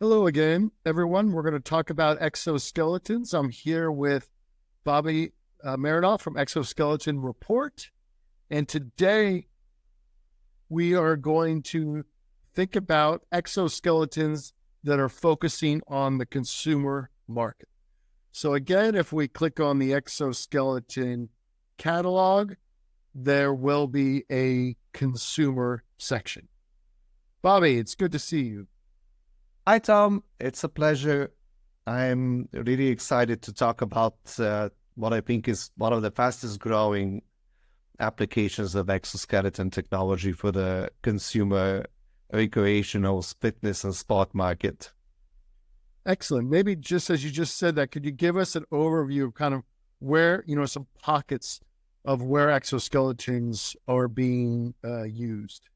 Hello again, everyone. We're going to talk about exoskeletons. I'm here with Bobby Marinoff from Exoskeleton Report. And today we are going to think about exoskeletons that are focusing on the consumer market. So again, if we click on the exoskeleton catalog, there will be a consumer section. Bobby, it's good to see you. Hi, Tom. It's a pleasure. I'm really excited to talk about what I think is one of the fastest growing applications of exoskeleton technology for the consumer recreational fitness and sport market. Excellent. Maybe just as you just said that, could you give us an overview of kind of where, some pockets of where exoskeletons are being used?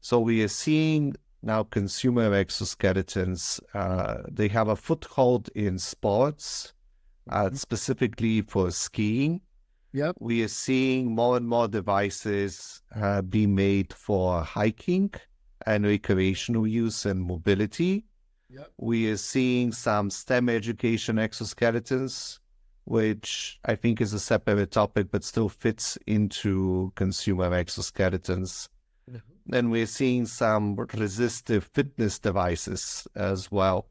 So we are seeing now consumer exoskeletons, they have a foothold in sports, specifically for skiing. Yep. We are seeing more and more devices being made for hiking and recreational use and mobility. Yep. We are seeing some STEM education exoskeletons, which I think is a separate topic, but still fits into consumer exoskeletons. And we're seeing some resistive fitness devices as well.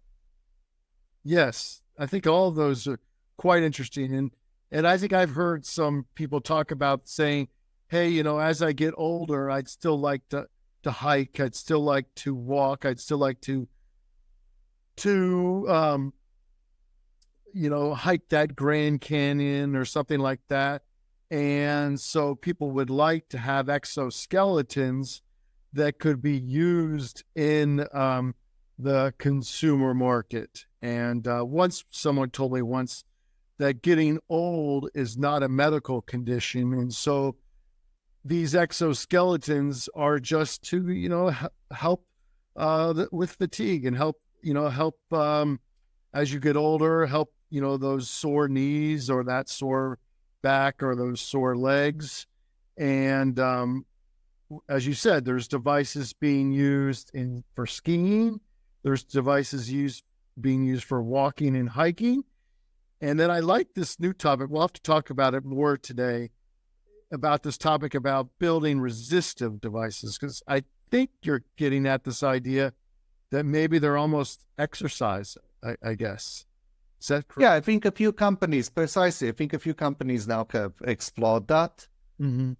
Yes, I think all of those are quite interesting. And I think I've heard some people talk about saying, hey, as I get older, I'd still like to hike. I'd still like to walk. I'd still like to hike that Grand Canyon or something like that. And so people would like to have exoskeletons that could be used in the consumer market. And once someone told me once that getting old is not a medical condition. And so these exoskeletons are just to, help with fatigue and help as you get older, help, those sore knees or that sore back or those sore legs. And as you said, there's devices being used for skiing. There's devices being used for walking and hiking. And then I like this new topic. We'll have to talk about it more today, about this topic about building resistive devices, because I think you're getting at this idea that maybe they're almost exercise, I guess. Is that correct? Yeah, I think a few companies now have explored that. Mm-hmm.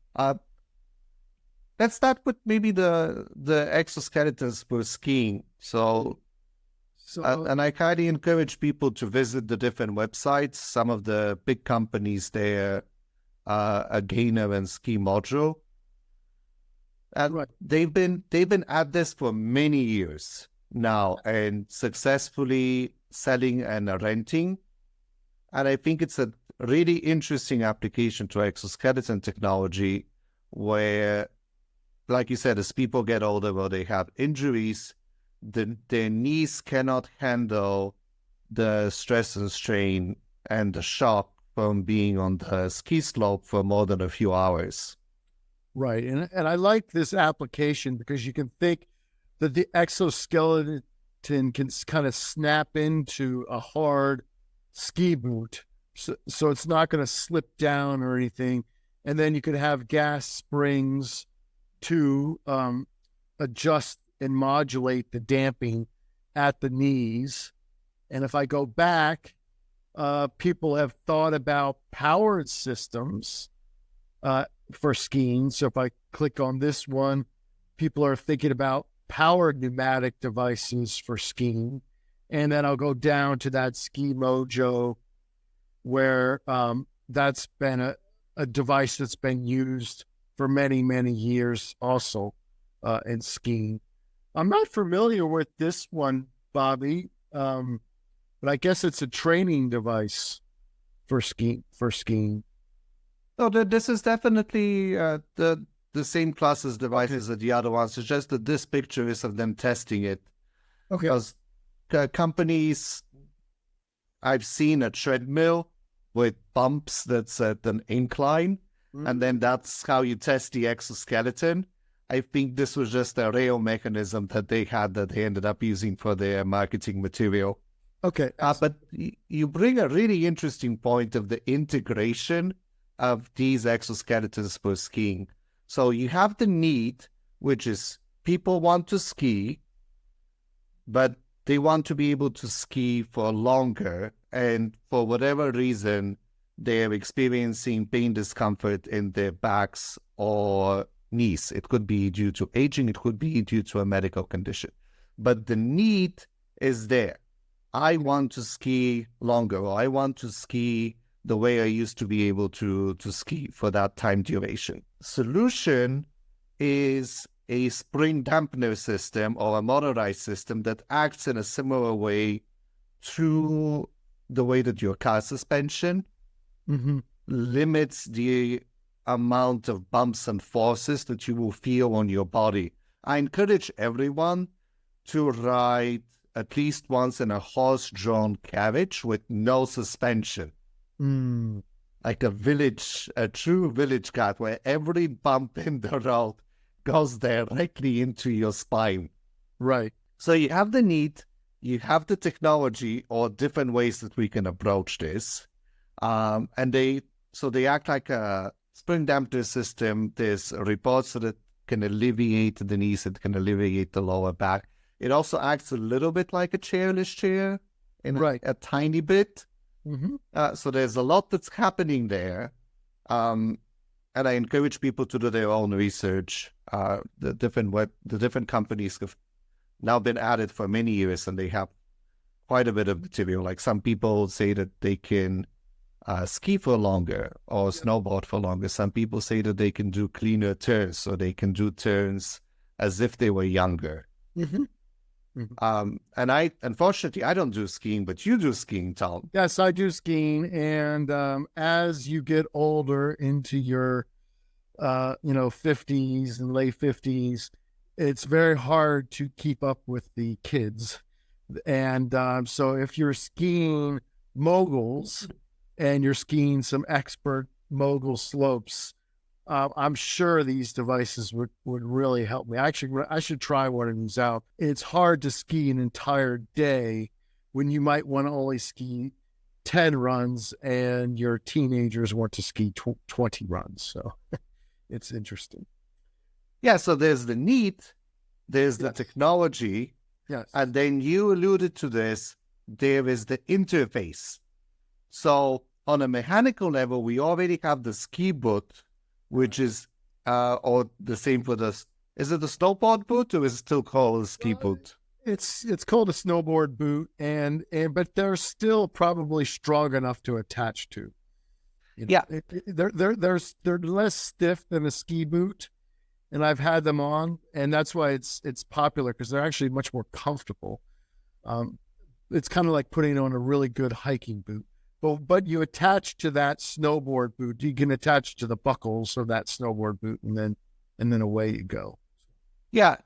Let's start with maybe the exoskeletons for skiing. And I highly encourage people to visit the different websites. Some of the big companies there, Gainer and Ski Module, and right. they've been at this for many years now and successfully selling and renting. And I think it's a really interesting application to exoskeleton technology where, like you said, as people get older or they have injuries, their knees cannot handle the stress and strain and the shock from being on the ski slope for more than a few hours. Right. And I like this application because you can think that the exoskeleton can kind of snap into a hard ski boot. So it's not going to slip down or anything. And then you could have gas springs to adjust and modulate the damping at the knees. And if I go back, people have thought about powered systems for skiing. So if I click on this one, people are thinking about powered pneumatic devices for skiing. And then I'll go down to that Ski Mojo where that's been a device that's been used for many, many years also in skiing. I'm not familiar with this one, Bobby, but I guess it's a training device for skiing. So this is definitely the same class as devices as the other ones. It's just that this picture is of them testing it. Okay. Because companies, I've seen a treadmill with bumps that's at an incline, and then that's how you test the exoskeleton. I think this was just a rail mechanism that they had that they ended up using for their marketing material. Okay. But you bring a really interesting point of the integration of these exoskeletons for skiing. So you have the need, which is people want to ski, but they want to be able to ski for longer. And for whatever reason, they're experiencing pain, discomfort in their backs or knees. It could be due to aging. It could be due to a medical condition. But the need is there. I want to ski longer, or I want to ski the way I used to be able to ski for that time duration. Solution is a spring dampener system or a motorized system that acts in a similar way to the way that your car suspension limits the amount of bumps and forces that you will feel on your body. I encourage everyone to ride at least once in a horse-drawn carriage with no suspension. Like a true village car where every bump in the road goes directly into your spine. Right. So you have the need, you have the technology, or different ways that we can approach this. And they act like a spring dampener system. There's reports that it can alleviate the knees, it can alleviate the lower back. It also acts a little bit like a chairless chair, in a tiny bit. So there's a lot that's happening there. And I encourage people to do their own research. The different companies have now been at it for many years, and they have quite a bit of material. Like some people say that they can ski for longer or snowboard for longer. Some people say that they can do cleaner turns, so they can do turns as if they were younger. And unfortunately, I don't do skiing, but you do skiing, Tom. Yes, I do skiing. And as you get older into your, 50s and late 50s, it's very hard to keep up with the kids. And so if you're skiing moguls and you're skiing some expert mogul slopes, I'm sure these devices would really help me. Actually, I should try one of these out. It's hard to ski an entire day when you might want to only ski 10 runs and your teenagers want to ski 20 runs. So it's interesting. Yeah, so there's the need, there's the technology, and then you alluded to this, there is the interface. So on a mechanical level, we already have the ski boot, which is, or the same for is it the snowboard boot, or is it still called a ski boot? It's called a snowboard boot, but they're still probably strong enough to attach to. They're less stiff than a ski boot, and I've had them on, and that's why it's popular, because they're actually much more comfortable. It's kind of like putting on a really good hiking boot. But you attach to that snowboard boot, you can attach to the buckles of that snowboard boot, and then away you go. Yeah,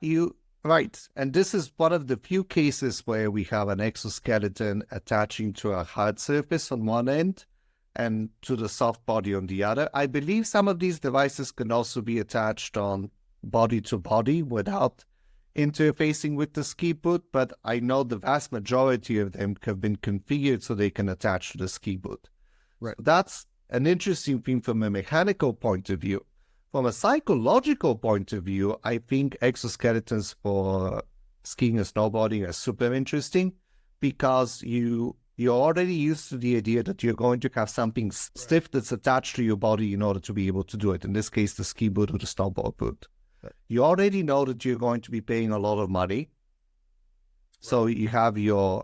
right. And this is one of the few cases where we have an exoskeleton attaching to a hard surface on one end and to the soft body on the other. I believe some of these devices can also be attached on body to body without interfacing with the ski boot, but I know the vast majority of them have been configured so they can attach to the ski boot. Right. So that's an interesting thing from a mechanical point of view. From a psychological point of view, I think exoskeletons for skiing and snowboarding are super interesting, because you're already used to the idea that you're going to have something stiff that's attached to your body in order to be able to do it. In this case, the ski boot or the snowboard boot. You already know that you're going to be paying a lot of money. So you have your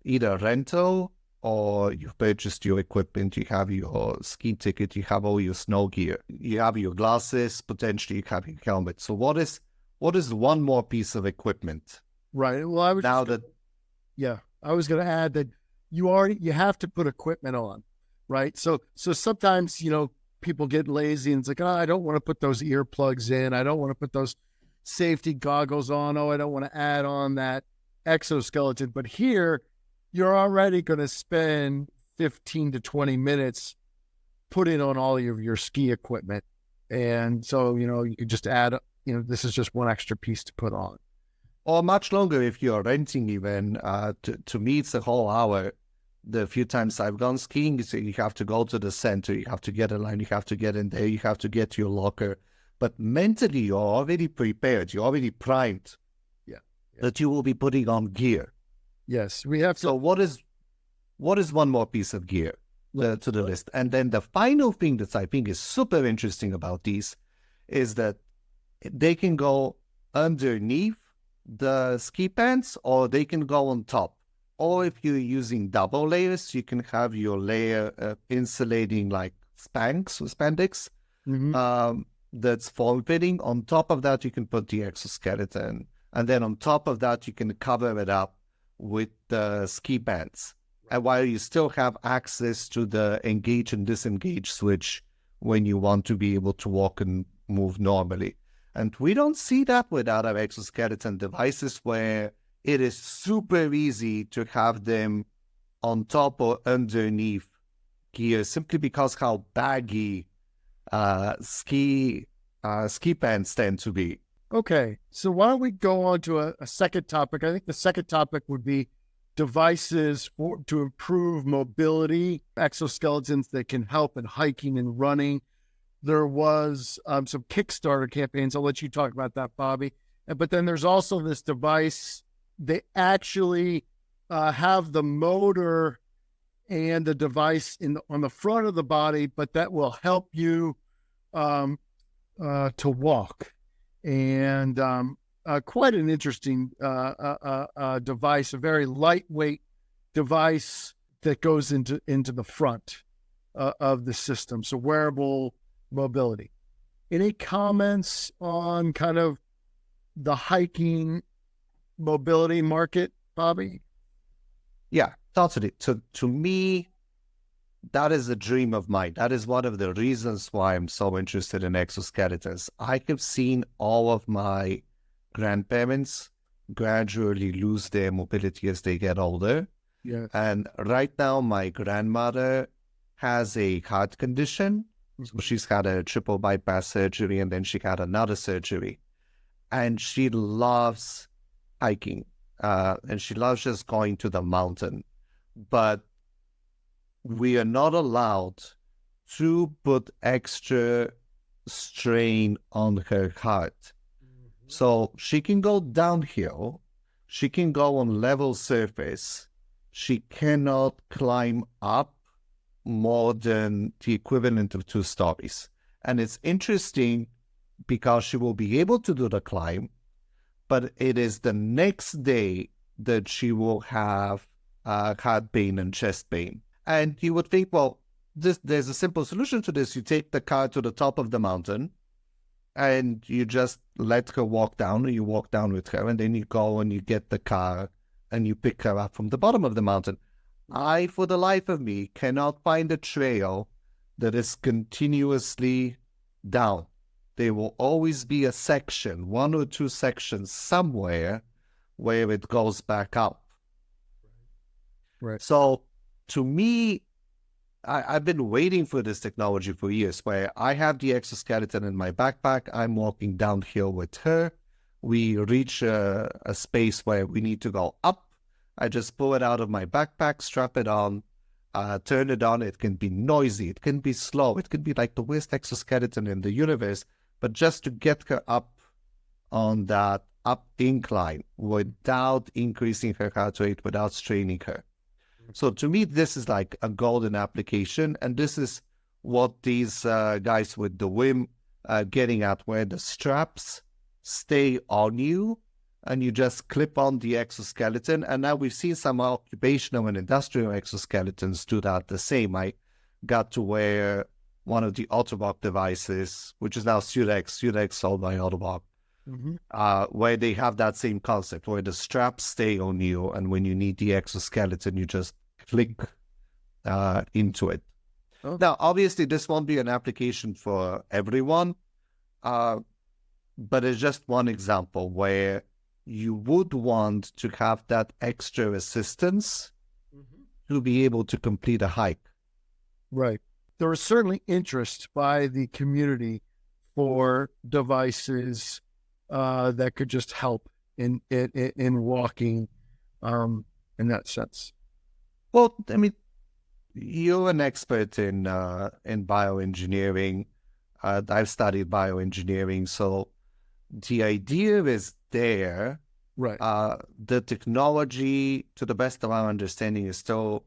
either rental, or you've purchased your equipment, you have your ski ticket, you have all your snow gear, you have your glasses, potentially you have your helmet. So what is one more piece of equipment? Right. Well, I was going to add that you have to put equipment on, right? So sometimes, people get lazy and it's like, I don't want to put those earplugs in. I don't want to put those safety goggles on. Oh, I don't want to add on that exoskeleton. But here, you're already going to spend 15 to 20 minutes putting on all of your ski equipment. And so, you can just add this is just one extra piece to put on. Or much longer if you're renting even. To me, it's a whole hour. The few times I've gone skiing, so you have to go to the center, you have to get a line, you have to get in there, you have to get to your locker. But mentally, you're already prepared, you're already primed that you will be putting on gear. Yes, we have to. So what is one more piece of gear to the list? And then the final thing that I think is super interesting about these is that they can go underneath the ski pants or they can go on top. Or if you're using double layers, you can have your layer insulating like spandex that's form-fitting. On top of that, you can put the exoskeleton. And then on top of that, you can cover it up with the ski pants. And while you still have access to the engage and disengage switch when you want to be able to walk and move normally. And we don't see that with other exoskeleton devices where it is super easy to have them on top or underneath gear simply because how baggy ski pants tend to be. Okay, so why don't we go on to a second topic? I think the second topic would be devices to improve mobility, exoskeletons that can help in hiking and running. There was some Kickstarter campaigns. I'll let you talk about that, Bobby. But then there's also this device. They actually have the motor and the device on the front of the body, but that will help you to walk. And quite an interesting device, a very lightweight device that goes into the front of the system. So wearable mobility. Any comments on kind of the hiking mobility market, Bobby? Yeah, totally. To me, that is a dream of mine. That is one of the reasons why I'm so interested in exoskeletons. I have seen all of my grandparents gradually lose their mobility as they get older. Yeah. And right now, my grandmother has a heart condition. So she's had a triple bypass surgery and then she had another surgery. And she loves hiking. And she loves just going to the mountain. But we are not allowed to put extra strain on her heart. So she can go downhill, she can go on level surface, she cannot climb up more than the equivalent of 2 stories. And it's interesting because she will be able to do the climb, but it is the next day that she will have heart pain and chest pain. And you would think, well, there's a simple solution to this. You take the car to the top of the mountain and you just let her walk down, or you walk down with her, and then you go and you get the car and you pick her up from the bottom of the mountain. I, for the life of me, cannot find a trail that is continuously down. There will always be a section, 1 or 2 sections somewhere where it goes back up. Right. So to me, I've been waiting for this technology for years, where I have the exoskeleton in my backpack. I'm walking downhill with her. We reach a space where we need to go up. I just pull it out of my backpack, strap it on, turn it on. It can be noisy. It can be slow. It can be like the worst exoskeleton in the universe. But just to get her up on that up incline without increasing her heart rate, without straining her. So to me, this is like a golden application. And this is what these guys with the WIM are getting at, where the straps stay on you and you just clip on the exoskeleton. And now we've seen some occupational and industrial exoskeletons do that the same. I got to wear one of the Autobot devices, which is now Sudex sold by Autobot, where they have that same concept, where the straps stay on you, and when you need the exoskeleton, you just click into it. Oh. Now, obviously, this won't be an application for everyone, but it's just one example where you would want to have that extra assistance to be able to complete a hike. Right. There is certainly interest by the community for devices that could just help in walking in that sense. Well, I mean, you're an expert in bioengineering. I've studied bioengineering, so the idea is there. Right. The technology, to the best of our understanding, is still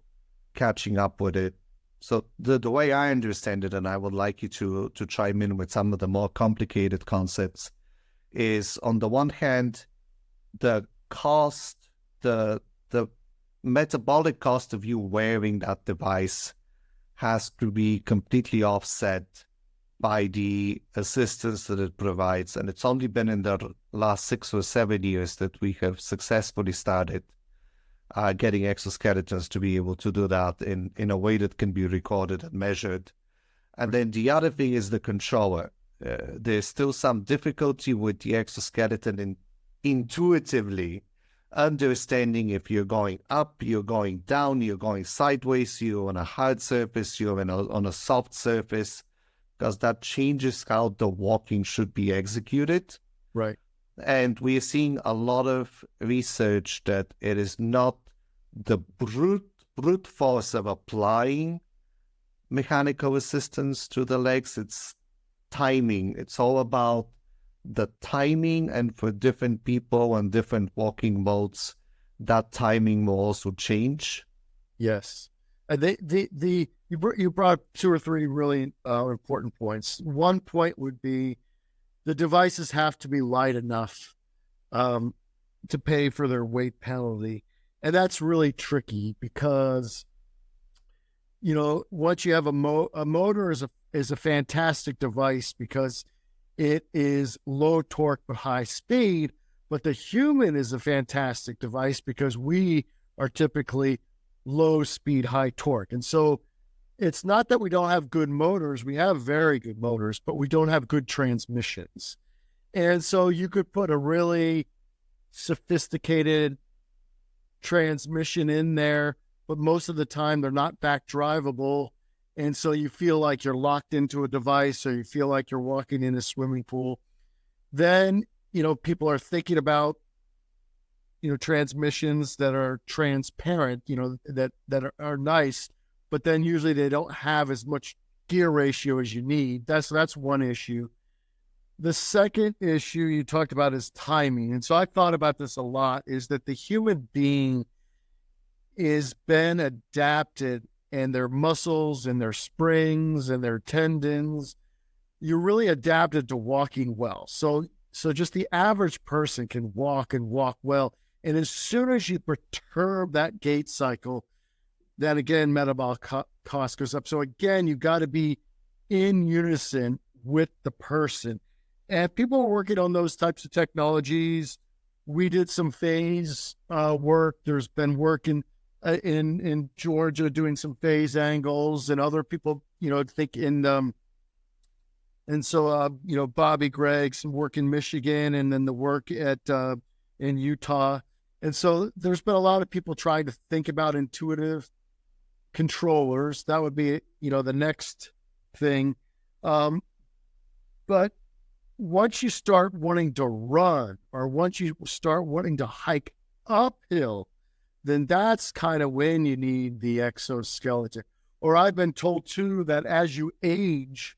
catching up with it. So the way I understand it, and I would like you to chime in with some of the more complicated concepts, is on the one hand, the cost, the metabolic cost of you wearing that device has to be completely offset by the assistance that it provides. And it's only been in the last 6 or 7 years that we have successfully started getting exoskeletons to be able to do that in a way that can be recorded and measured. And then the other thing is the controller. There's still some difficulty with the exoskeleton in intuitively understanding if you're going up, you're going down, you're going sideways, you're on a hard surface, you're on a soft surface, because that changes how the walking should be executed. Right. And we are seeing a lot of research that it is not the brute force of applying mechanical assistance to the legs, it's timing. It's all about the timing, and for different people and different walking modes, that timing will also change. Yes. You brought 2 or 3 really important points. One point would be the devices have to be light enough to pay for their weight penalty. And that's really tricky because, once you have a motor is a fantastic device because it is low torque but high speed. But the human is a fantastic device because we are typically low speed, high torque. And so it's not that we don't have good motors. We have very good motors, but we don't have good transmissions. And so you could put a really sophisticated transmission in there, but most of the time they're not back drivable. And so you feel like you're locked into a device, or you feel like you're walking in a swimming pool. Then, people are thinking about, transmissions that are transparent, that are nice, but then usually they don't have as much gear ratio as you need. That's one issue. The second issue you talked about is timing. And so I thought about this a lot, is that the human being is been adapted, and their muscles and their springs and their tendons, you're really adapted to walking well. So just the average person can walk and walk well. And as soon as you perturb that gait cycle, then again, metabolic cost goes up. So again, you got to be in unison with the person. And people are working on those types of technologies. We did some phase work. There's been work in Georgia doing some phase angles, and other people, think in, and so, Bobby Gregg, some work in Michigan, and then the work in Utah. And so there's been a lot of people trying to think about intuitive controllers. That would be, the next thing. But once you start wanting to run, or once you start wanting to hike uphill, then that's kind of when you need the exoskeleton. Or I've been told too that as you age,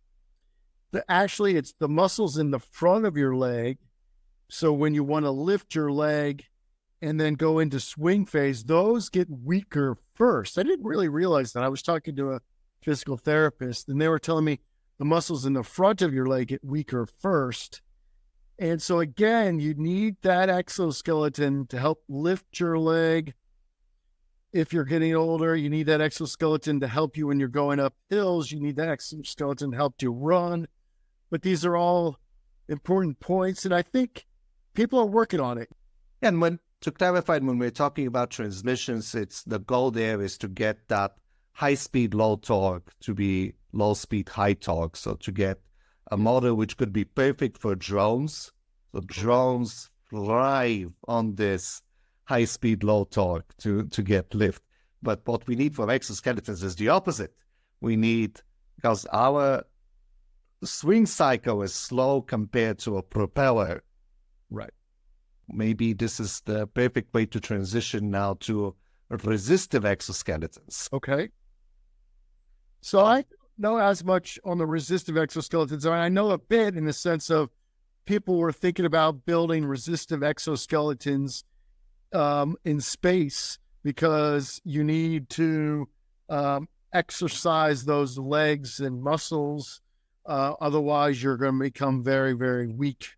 actually it's the muscles in the front of your leg. So when you want to lift your leg and then go into swing phase, those get weaker first. I didn't really realize that. I was talking to a physical therapist, and they were telling me the muscles in the front of your leg get weaker first. And so again, you need that exoskeleton to help lift your leg. If you're getting older, you need that exoskeleton to help you when you're going up hills. You need that exoskeleton to help you run. But these are all important points, and I think people are working on it. And to clarify, when we're talking about transmissions, it's the goal there is to get that high speed, low torque to be low speed, high torque. So to get a motor which could be perfect for drones. So drones thrive on this high speed, low torque to get lift. But what we need for exoskeletons is the opposite. We need, because our swing cycle is slow compared to a propeller, Right. Maybe this is the perfect way to transition now to resistive exoskeletons. Okay. So I don't know as much on the resistive exoskeletons. I know a bit in the sense of people were thinking about building resistive exoskeletons in space because you need to exercise those legs and muscles. Otherwise, you're going to become very, very weak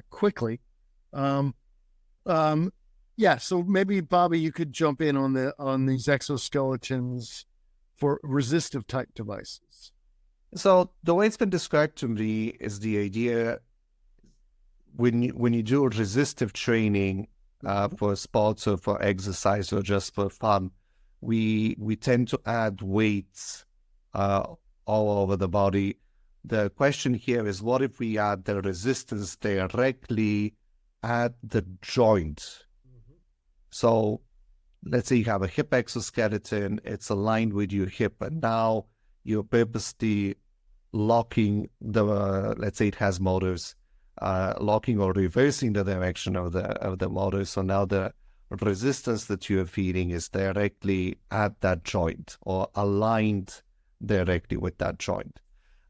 quickly. Yeah, so maybe Bobby, you could jump in on these exoskeletons for resistive type devices. So the way it's been described to me is the idea when you do resistive training for sports or for exercise or just for fun, we tend to add weights all over the body. The question here is, what if we add the resistance directly at the joint? So let's say you have a hip exoskeleton, it's aligned with your hip, and now you're purposely locking let's say it has motors, locking or reversing the direction of the motor. So now the resistance that you're feeding is directly at that joint or aligned directly with that joint.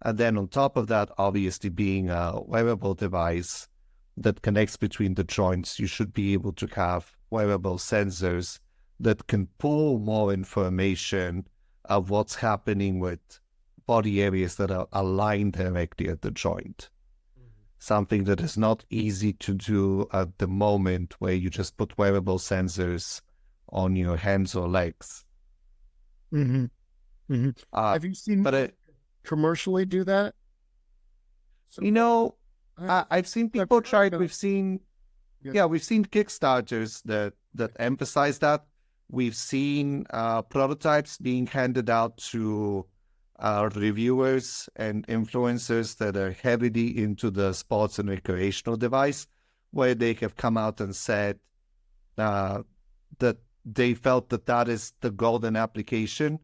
And then on top of that, obviously being a wearable device that connects between the joints, you should be able to have wearable sensors that can pull more information of what's happening with body areas that are aligned directly at the joint. Something that is not easy to do at the moment, where you just put wearable sensors on your hands or legs. Have you seen commercially do that? I've seen people try it. We've seen Kickstarters that emphasize that. We've seen prototypes being handed out to reviewers and influencers that are heavily into the sports and recreational device, where they have come out and said that they felt that is the golden application,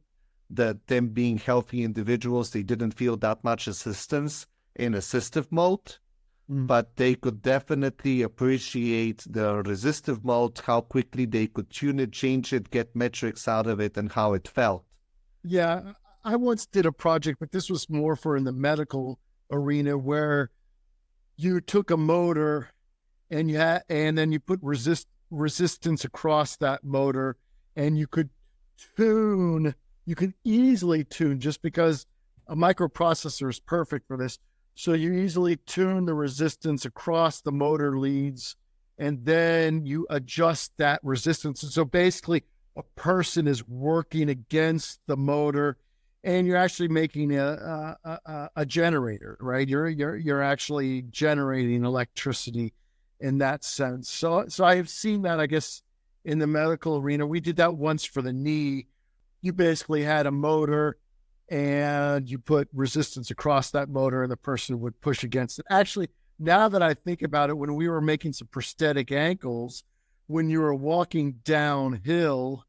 that them being healthy individuals, they didn't feel that much assistance in assistive mode, but they could definitely appreciate the resistive mode, how quickly they could tune it, change it, get metrics out of it, and how it felt. Yeah, I once did a project, but this was more for in the medical arena, where you took a motor and then you put resistance across that motor, and you could easily tune, just because a microprocessor is perfect for this. So you easily tune the resistance across the motor leads, and then you adjust that resistance. And so basically a person is working against the motor, and you're actually making a generator, right? You're actually generating electricity in that sense. So I have seen that, I guess, in the medical arena. We did that once for the knee. You basically had a motor and you put resistance across that motor, and the person would push against it. Actually, now that I think about it, when we were making some prosthetic ankles, when you were walking downhill,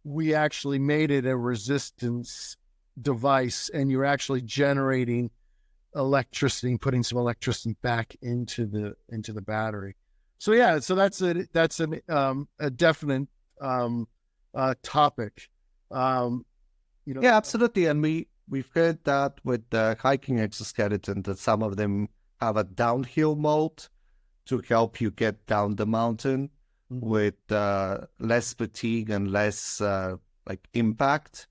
we actually made it a resistance device, and you're actually generating electricity and putting some electricity back into the battery. So yeah, so that's a definite topic. Yeah, absolutely. And we've heard that with the hiking exoskeleton, that some of them have a downhill mode to help you get down the mountain with less fatigue and less impact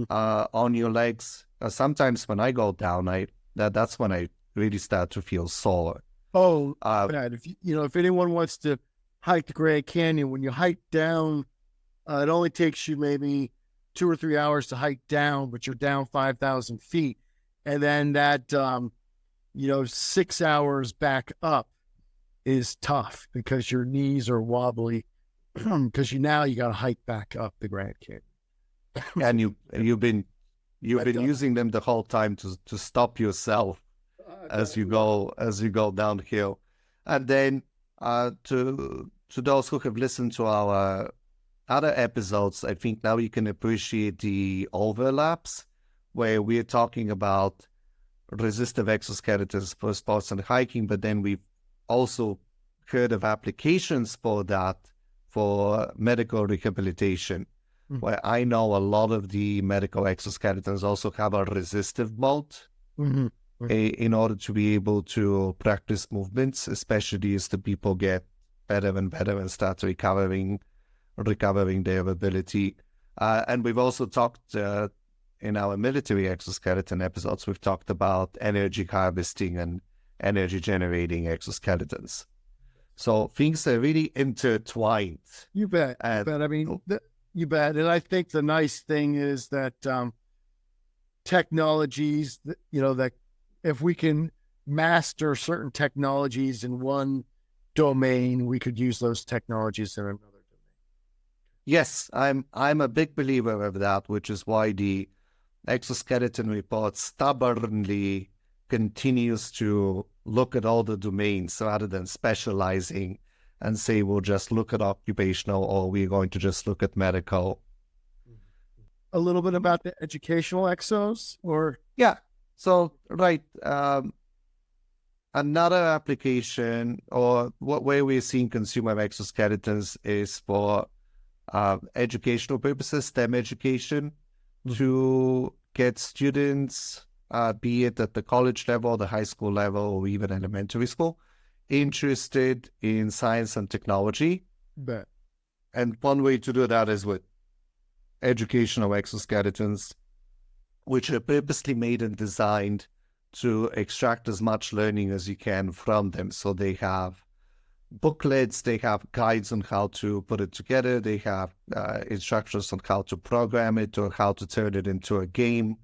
on your legs. Sometimes when I go down, that's when I really start to feel sore. Oh, Brad, if anyone wants to hike the Grand Canyon, when you hike down, it only takes you maybe 2 or 3 hours to hike down, but you're down 5,000 feet. And then that, 6 hours back up is tough because your knees are wobbly because you got to hike back up the Grand Canyon. And you've been using them the whole time to stop yourself as you go downhill. And then to those who have listened to our other episodes, I think now you can appreciate the overlaps where we're talking about resistive exoskeletons for sports and hiking, but then we've also heard of applications for that for medical rehabilitation, where I know a lot of the medical exoskeletons also have a resistive mode in order to be able to practice movements, especially as the people get better and better and start recovering their ability. And we've also talked in our military exoskeleton episodes, we've talked about energy harvesting and energy generating exoskeletons. So things are really intertwined. You bet. I mean, you bet. And I think the nice thing is that technologies, that if we can master certain technologies in one domain, we could use those technologies in another domain. Yes, I'm a big believer of that, which is why the Exoskeleton Report stubbornly continues to look at all the domains rather than specializing and say we'll just look at occupational or we're going to just look at medical. A little bit about the educational exos, or? Yeah, so right. Another application or where we're seeing consumer exoskeletons is for educational purposes, STEM education, to get students, be it at the college level, the high school level, or even elementary school, interested in science and technology. Bet. And one way to do that is with educational exoskeletons, which are purposely made and designed to extract as much learning as you can from them. So they have booklets, they have guides on how to put it together, they have instructions on how to program it or how to turn it into a game.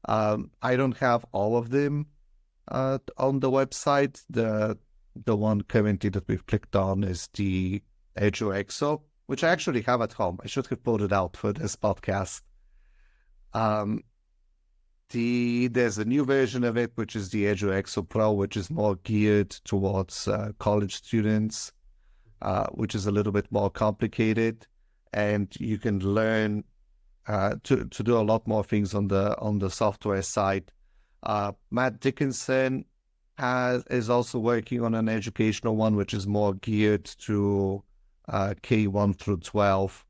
I don't have all of them on the website. The one currently that we've clicked on is the Exo, which I actually have at home. I should have pulled it out for this podcast. There's a new version of it, which is the Exo Pro, which is more geared towards college students, which is a little bit more complicated, and you can learn to do a lot more things on the software side. Matt Dickinson is also working on an educational one, which is more geared to K1 through 12.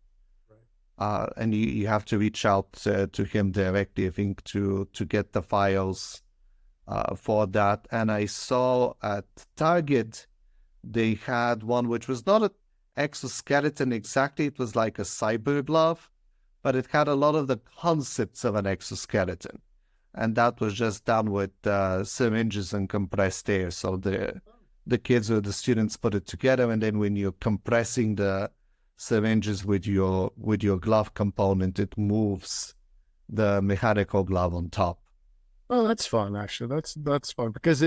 And you have to reach out to him directly, I think, to get the files for that. And I saw at Target, they had one which was not an exoskeleton exactly. It was like a cyber glove, but it had a lot of the concepts of an exoskeleton. And that was just done with syringes and compressed air. So the kids or the students put it together, and then when you're compressing the syringes with your glove component, it moves the mechanical glove on top. Oh, that's fun. Actually, that's fun because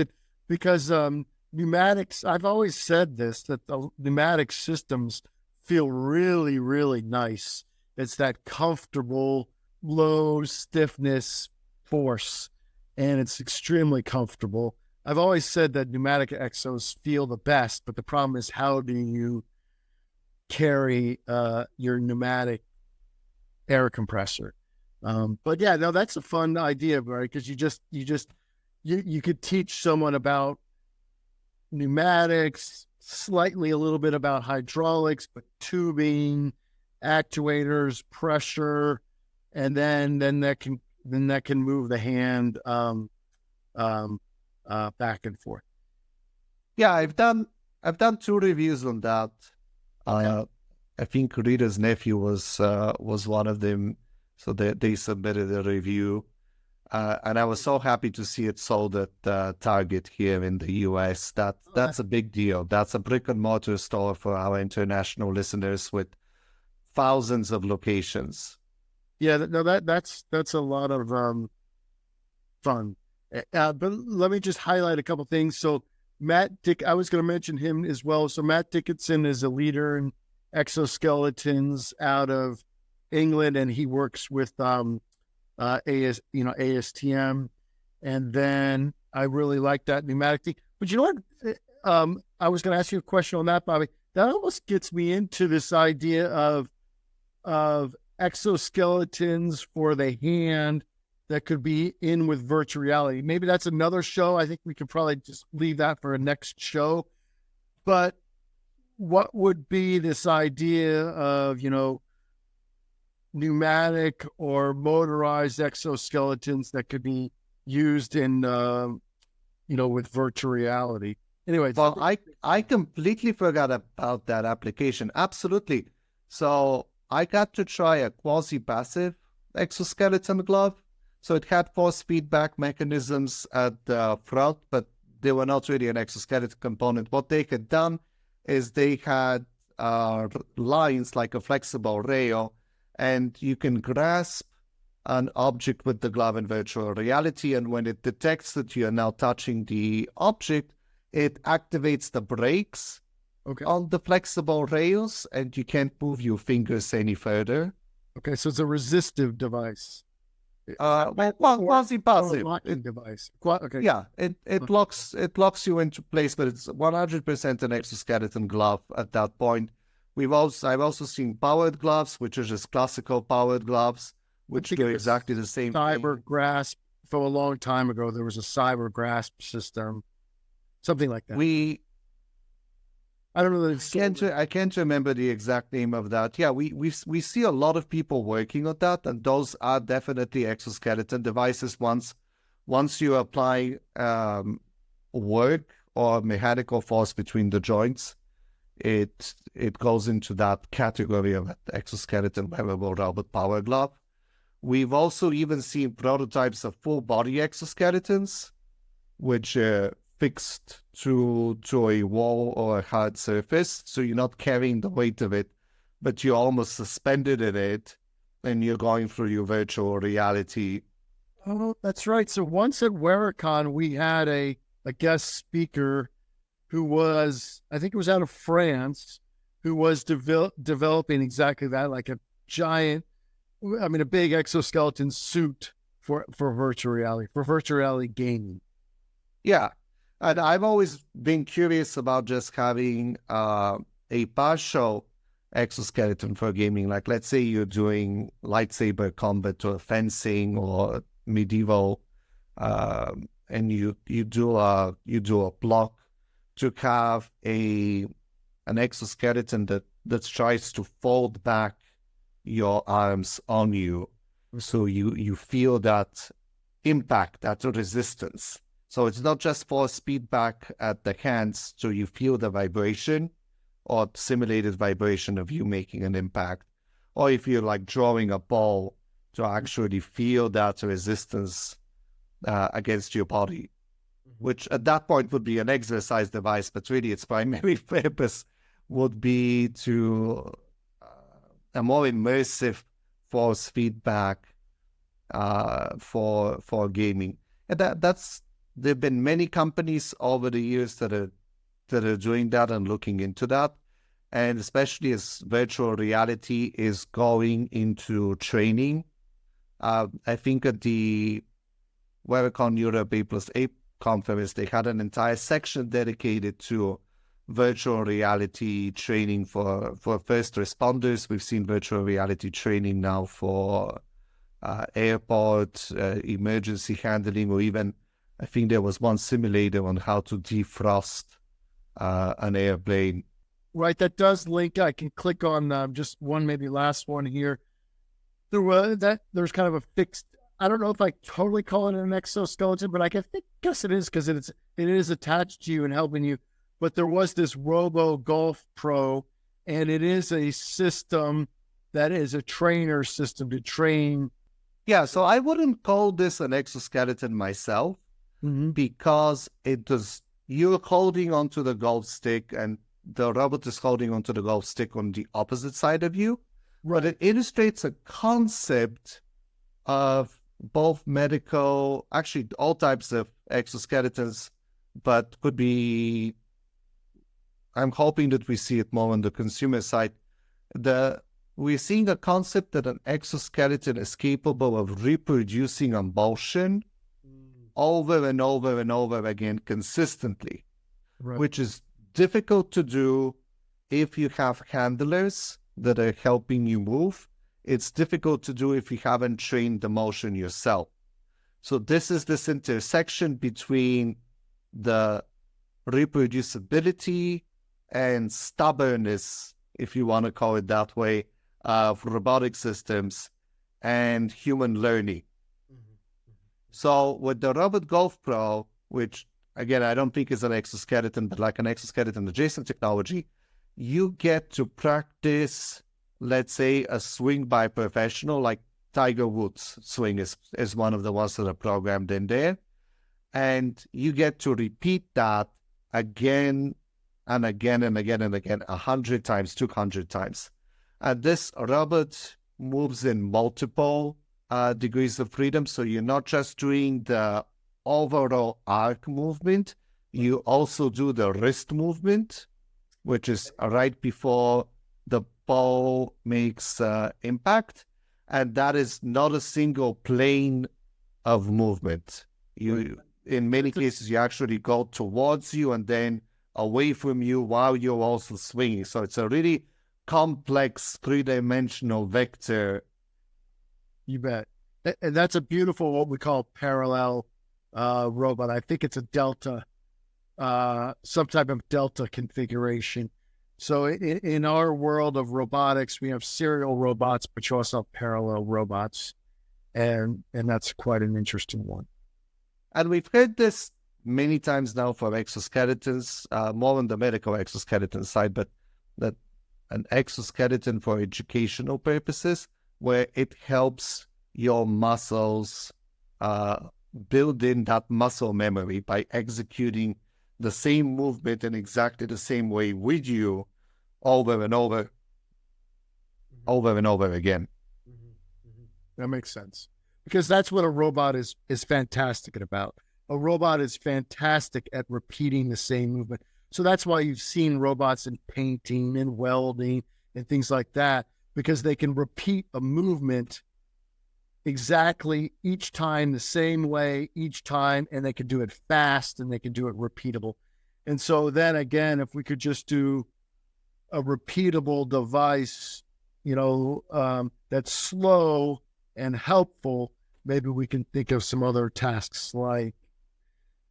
pneumatics. I've always said this, that the pneumatic systems feel really, really nice. It's that comfortable, low stiffness force, and it's extremely comfortable. I've always said that pneumatic exos feel the best, but the problem is, how do you carry your pneumatic air compressor? But yeah, no, that's a fun idea, right? Because you could teach someone about pneumatics, slightly a little bit about hydraulics, but tubing, actuators, pressure, and then that can move the hand back and forth. Yeah, I've done 2 reviews on that. Okay. I think Rita's nephew was one of them, so they submitted a review, and I was so happy to see it sold at Target here in the US. That's a big deal. That's a brick and mortar store for our international listeners with thousands of locations. Yeah, no, that's a lot of fun. But let me just highlight a couple things. So I was going to mention him as well. So Matt Dickinson is a leader in exoskeletons out of England, and he works with ASTM. And then I really like that pneumatic thing. But you know what? I was going to ask you a question on that, Bobby. That almost gets me into this idea of exoskeletons for the hand that could be in with virtual reality. Maybe that's another show. I think we could probably just leave that for a next show. But what would be this idea of, pneumatic or motorized exoskeletons that could be used in, with virtual reality? Anyway, Well, I completely forgot about that application. Absolutely. So I got to try a quasi-passive exoskeleton glove. So it had force feedback mechanisms at the front, but they were not really an exoskeleton component. What they had done is they had lines like a flexible rail, and you can grasp an object with the glove in virtual reality. And when it detects that you are now touching the object, it activates the brakes on the flexible rails, and you can't move your fingers any further. Okay, so it's a resistive device. Quasi-passive. Device. Yeah, it locks you into place, but it's 100% an exoskeleton glove at that point. I've also seen powered gloves, which are just classical powered gloves, which do exactly the same cyber thing. grasp. For a long time ago, there was a cyber grasp system, something like that. I don't know that I can't remember the exact name of that. Yeah, we see a lot of people working on that, and those are definitely exoskeleton devices. Once you apply work or mechanical force between the joints, it goes into that category of exoskeleton wearable robot power glove. We've also even seen prototypes of full body exoskeletons, which fixed to a wall or a hard surface, so you're not carrying the weight of it, but you're almost suspended in it, and you're going through your virtual reality. Oh, that's right. So once at Wearicon, we had a guest speaker who was, I think it was out of France, who was developing exactly that, like a big exoskeleton suit for virtual reality gaming. Yeah. And I've always been curious about just having a partial exoskeleton for gaming. Like, let's say you're doing lightsaber combat or fencing or medieval, and you do a block, to have an exoskeleton that tries to fold back your arms on you, so you feel that impact, that resistance. So it's not just force feedback at the hands, so you feel the vibration or simulated vibration of you making an impact. Or if you're like drawing a ball, to actually feel that resistance against your body, which at that point would be an exercise device, but really its primary purpose would be to a more immersive force feedback for gaming. And there have been many companies over the years that are doing that and looking into that. And especially as virtual reality is going into training. I think at the Wearicon Europe A+A conference, they had an entire section dedicated to virtual reality training for first responders. We've seen virtual reality training now for airport, emergency handling, or even, I think there was one simulator on how to defrost an airplane. Right, that does link. I can click on just one, maybe last one here. There's kind of a fixed. I don't know if I totally call it an exoskeleton, but I guess it is, because it is attached to you and helping you. But there was this Robo Golf Pro, and it is a system that is a trainer system to train. Yeah, so I wouldn't call this an exoskeleton myself, because you're holding onto the golf stick, and the robot is holding onto the golf stick on the opposite side of you. Right. But it illustrates a concept of both medical, actually all types of exoskeletons, but could be, I'm hoping that we see it more on the consumer side. We're seeing a concept that an exoskeleton is capable of reproducing a motion over and over and over again consistently, Right. which is difficult to do if you have handlers that are helping you move. It's difficult to do if you haven't trained the motion yourself. So this is this intersection between the reproducibility and stubbornness, if you want to call it that way, of robotic systems and human learning. So with the Robot Golf Pro, which again, I don't think is an exoskeleton, but like an exoskeleton adjacent technology, you get to practice, let's say, a swing by professional, like Tiger Woods swing is one of the ones that are programmed in there. And you get to repeat that again and again and again and again, 100 times, 200 times. And this robot moves in multiple degrees of freedom. So you're not just doing the overall arc movement, you also do the wrist movement, which is right before the ball makes impact. And that is not a single plane of movement. In many cases, you actually go towards you and then away from you while you're also swinging. So it's a really complex three-dimensional vector. You bet. And that's a beautiful, what we call parallel robot. I think it's a delta, some type of delta configuration. So in our world of robotics, we have serial robots, but you also have parallel robots. And that's quite an interesting one. And we've heard this many times now for exoskeletons, more on the medical exoskeleton side, but that an exoskeleton for educational purposes, where it helps your muscles build in that muscle memory by executing the same movement in exactly the same way with you over and over and over again. That makes sense. Because that's what a robot is fantastic about. A robot is fantastic at repeating the same movement. So that's why you've seen robots in painting and welding and things like that, because they can repeat a movement exactly each time, the same way each time, and they can do it fast and they can do it repeatable. And so then again, if we could just do a repeatable device, that's slow and helpful, maybe we can think of some other tasks, like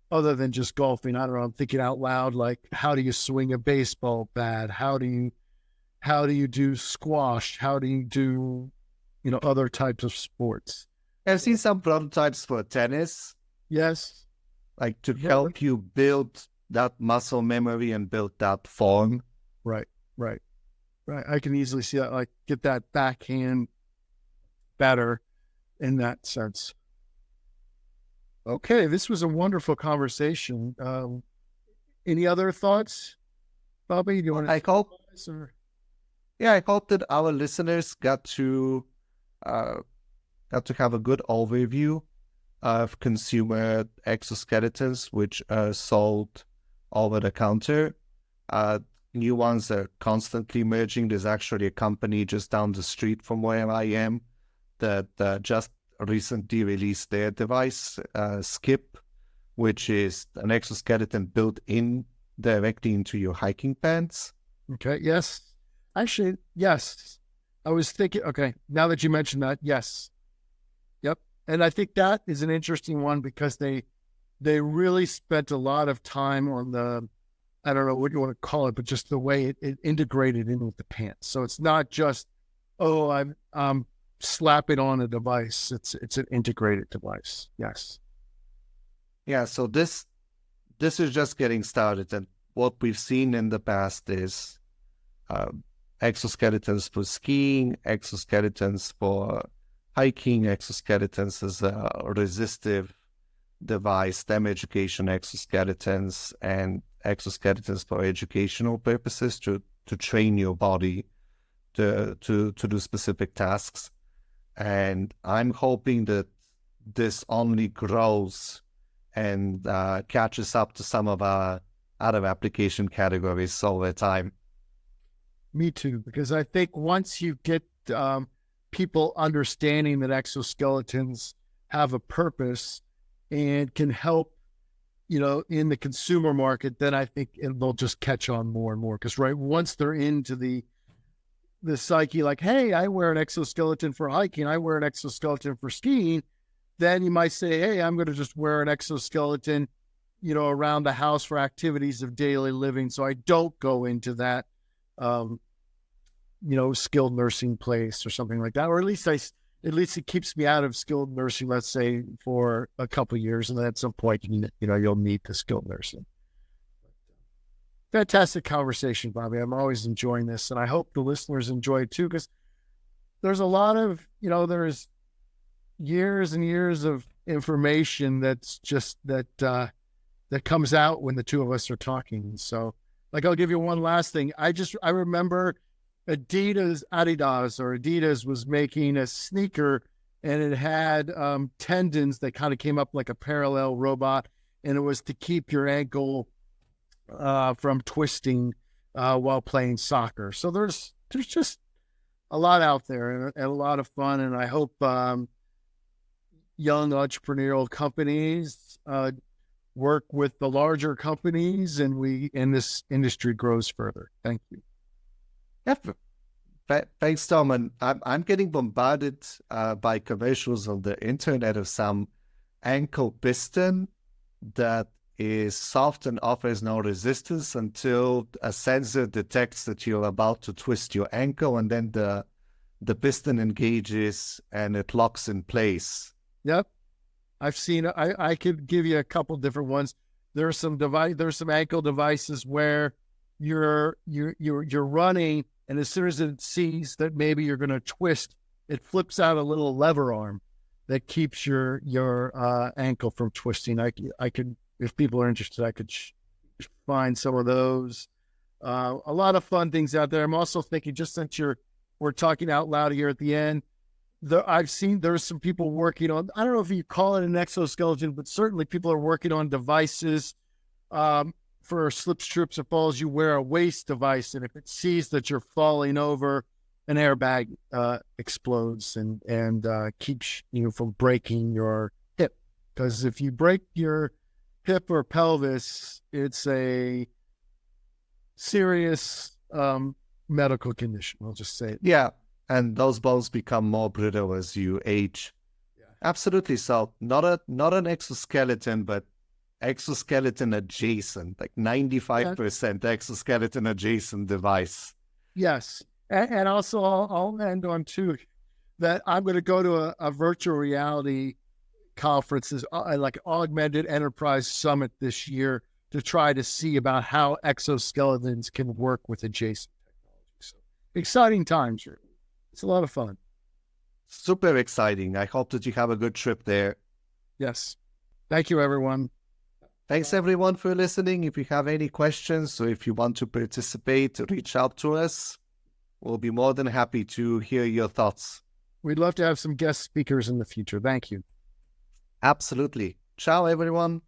other than just golfing. I don't know, I'm thinking out loud, like how do you swing a baseball bat? How do you do squash? How do you do, other types of sports? I've seen some prototypes for tennis. Yes. Like to help you build that muscle memory and build that form. Right. I can easily see that, like get that backhand better in that sense. Okay, this was a wonderful conversation. Any other thoughts, Bobby? Do you want to? I hope that our listeners got to have a good overview of consumer exoskeletons, which are sold over the counter. New ones are constantly emerging. There's actually a company just down the street from where I am that just recently released their device, Skip, which is an exoskeleton built in directly into your hiking pants. Okay, yes. Actually, yes. I was thinking, okay, now that you mentioned that, yes. Yep. And I think that is an interesting one because they really spent a lot of time on the, I don't know what you want to call it, but just the way it integrated in with the pants. So it's not just, I'm slap it on a device. It's an integrated device. Yes. Yeah. So this is just getting started, and what we've seen in the past is exoskeletons for skiing, exoskeletons for hiking, exoskeletons as a resistive device, STEM education exoskeletons, and exoskeletons for educational purposes to train your body to do specific tasks. And I'm hoping that this only grows and catches up to some of our other application categories over time. Me too, because I think once you get people understanding that exoskeletons have a purpose and can help, in the consumer market, then I think they'll just catch on more and more. Because once they're into the psyche, like, hey, I wear an exoskeleton for hiking, I wear an exoskeleton for skiing, then you might say, hey, I'm going to just wear an exoskeleton around the house for activities of daily living. So I don't go into that, skilled nursing place or something like that, or at least it keeps me out of skilled nursing, let's say, for a couple of years, and then at some point, you'll need the skilled nursing. Fantastic conversation, Bobby. I'm always enjoying this, and I hope the listeners enjoy it too, because there's a lot of, there's years and years of information that's just that comes out when the two of us are talking. So, like, I'll give you one last thing. I remember Adidas was making a sneaker, and it had tendons that kind of came up like a parallel robot, and it was to keep your ankle from twisting while playing soccer. So there's just a lot out there, and a lot of fun. And I hope young entrepreneurial companies work with the larger companies, and this industry grows further. Thank you. Yeah, thanks, Tom. And I'm getting bombarded by commercials on the internet of some ankle piston that is soft and offers no resistance until a sensor detects that you're about to twist your ankle, and then the piston engages and it locks in place. Yep, I've seen. I could give you a couple different ones. There's some ankle devices where you're running, and as soon as it sees that maybe you're going to twist, it flips out a little lever arm that keeps your ankle from twisting. I could, if people are interested, I could find some of those. A lot of fun things out there. I'm also thinking, just since we're talking out loud here at the end, I've seen there's some people working on, I don't know if you call it an exoskeleton, but certainly people are working on devices for slips, trips, or falls. You wear a waist device, and if it sees that you're falling over, an airbag explodes and keeps you from breaking your hip. Because if you break your hip or pelvis, it's a serious medical condition. I'll just say it. Yeah. And those bones become more brittle as you age. Yeah. Absolutely. So not an exoskeleton, but exoskeleton adjacent, like 95% exoskeleton adjacent device. Yes. And also I'll end on too, that I'm going to go to a virtual reality conferences, like Augmented Enterprise Summit this year, to try to see about how exoskeletons can work with adjacent technology. So exciting times here. It's a lot of fun. Super exciting. I hope that you have a good trip there. Yes. Thank you, everyone. Thanks, everyone, for listening. If you have any questions or if you want to participate, reach out to us. We'll be more than happy to hear your thoughts. We'd love to have some guest speakers in the future. Thank you. Absolutely. Ciao, everyone.